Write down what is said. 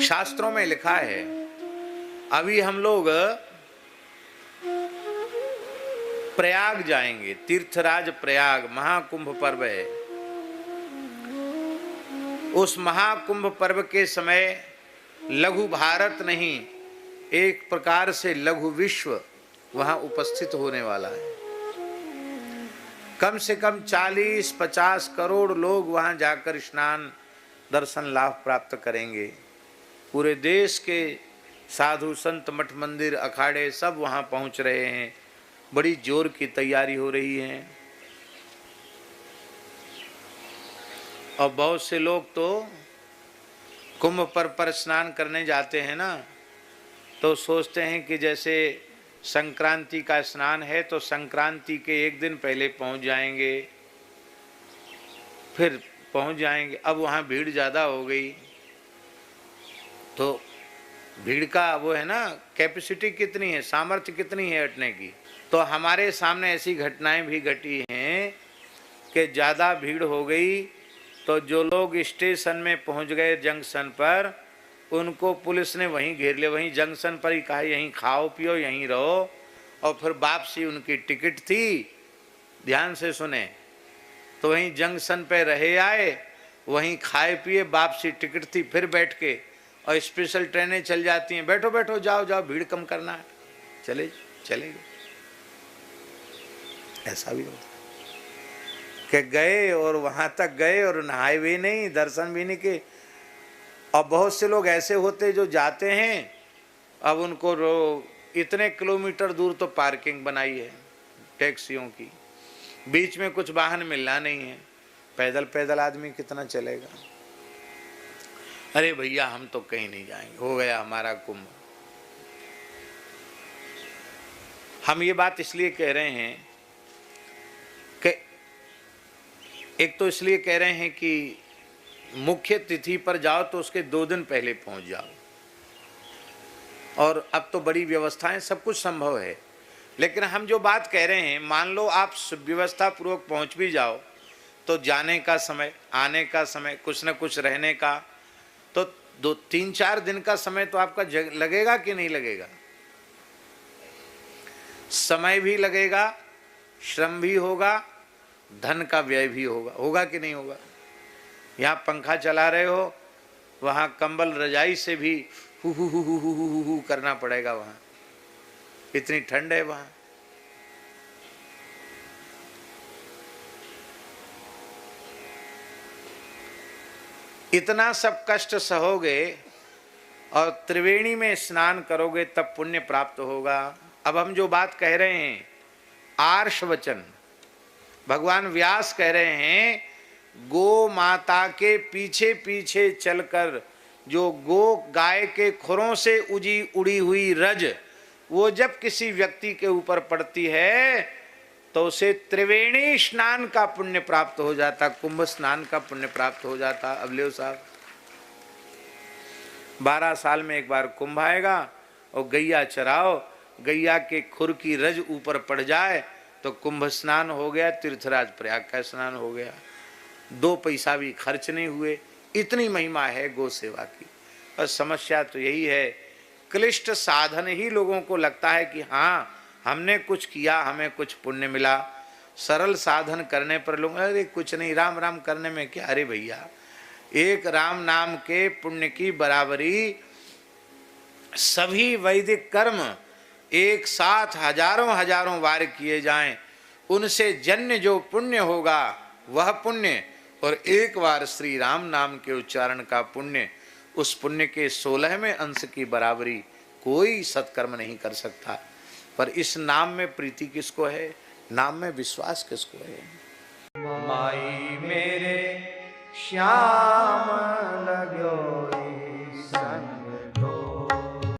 शास्त्रों में लिखा है, अभी हम लोग प्रयाग जाएंगे, तीर्थराज प्रयाग, महाकुंभ पर्व है। उस महाकुंभ पर्व के समय लघु भारत नहीं, एक प्रकार से लघु विश्व वहां उपस्थित होने वाला है। कम से कम 40-50 करोड़ लोग वहां जाकर स्नान दर्शन लाभ प्राप्त करेंगे। पूरे देश के साधु संत मठ मंदिर अखाड़े सब वहां पहुंच रहे हैं। बड़ी जोर की तैयारी हो रही है। और बहुत से लोग तो कुंभ पर्व पर स्नान करने जाते हैं ना, तो सोचते हैं कि जैसे संक्रांति का स्नान है तो संक्रांति के एक दिन पहले पहुंच जाएंगे, फिर पहुंच जाएंगे। अब वहाँ भीड़ ज़्यादा हो गई तो भीड़ का वो है ना, कैपेसिटी कितनी है, सामर्थ्य कितनी है हटने की। तो हमारे सामने ऐसी घटनाएं भी घटी हैं कि ज़्यादा भीड़ हो गई तो जो लोग स्टेशन में पहुंच गए जंक्शन पर, उनको पुलिस ने वहीं घेर लिया। वहीं जंक्शन पर ही कहा यहीं खाओ पियो, यहीं रहो। और फिर वापसी उनकी टिकट थी, ध्यान से सुने, तो वहीं जंक्शन पे रहे आए, वहीं खाए पिए, वापसी टिकट थी, फिर बैठ के। और स्पेशल ट्रेनें चल जाती हैं, बैठो बैठो, जाओ जाओ, भीड़ कम करना है, चले चले गए। ऐसा भी होता कि गए और वहां तक गए और नहाए भी नहीं, दर्शन भी नहीं किए। और बहुत से लोग ऐसे होते जो जाते हैं, अब उनको इतने किलोमीटर दूर तो पार्किंग बनाई है टैक्सियों की, बीच में कुछ वाहन मिलना नहीं है, पैदल पैदल आदमी कितना चलेगा। अरे भैया हम तो कहीं नहीं जाएंगे, हो गया हमारा कुंभ। हम ये बात इसलिए कह रहे हैं कि एक तो इसलिए कह रहे हैं कि मुख्य तिथि पर जाओ तो उसके 2 दिन पहले पहुंच जाओ। और अब तो बड़ी व्यवस्थाएं, सब कुछ संभव है। लेकिन हम जो बात कह रहे हैं, मान लो आप व्यवस्था पूर्वक पहुंच भी जाओ तो जाने का समय, आने का समय, कुछ न कुछ रहने का, तो 2-3-4 दिन का समय तो आपका लगेगा कि नहीं लगेगा। समय भी लगेगा, श्रम भी होगा, धन का व्यय भी होगा। होगा कि नहीं होगा। यहाँ पंखा चला रहे हो, वहाँ कंबल रजाई से भी हु करना पड़ेगा, वहाँ इतनी ठंड है वहाँ। इतना सब कष्ट सहोगे और त्रिवेणी में स्नान करोगे तब पुण्य प्राप्त होगा। अब हम जो बात कह रहे हैं, आर्ष वचन, भगवान व्यास कह रहे हैं, गो माता के पीछे पीछे चलकर जो गो गाय के खुरों से उड़ी हुई रज, वो जब किसी व्यक्ति के ऊपर पड़ती है तो उसे त्रिवेणी स्नान का पुण्य प्राप्त हो जाता, कुंभ स्नान का पुण्य प्राप्त हो जाता। अब ले साहब, 12 साल में एक बार कुंभ आएगा और गैया चराओ, गैया के खुर की रज ऊपर पड़ जाए तो कुंभ स्नान हो गया, तीर्थराज प्रयाग का स्नान हो गया। 2 पैसा भी खर्च नहीं हुए। इतनी महिमा है गौ सेवा की। और समस्या तो यही है, क्लिष्ट साधन ही लोगों को लगता है कि हाँ हमने कुछ किया, हमें कुछ पुण्य मिला। सरल साधन करने पर लोग अरे कुछ नहीं, राम राम करने में क्या। अरे भैया, एक राम नाम के पुण्य की बराबरी सभी वैदिक कर्म एक साथ हजारों बार किए जाएं, उनसे जन्य जो पुण्य होगा वह पुण्य, और एक बार श्री राम नाम के उच्चारण का पुण्य, उस पुण्य के 16वें अंश की बराबरी कोई सत्कर्म नहीं कर सकता। पर इस नाम में प्रीति किसको है, नाम में विश्वास किसको है। माई मेरे श्याम लगो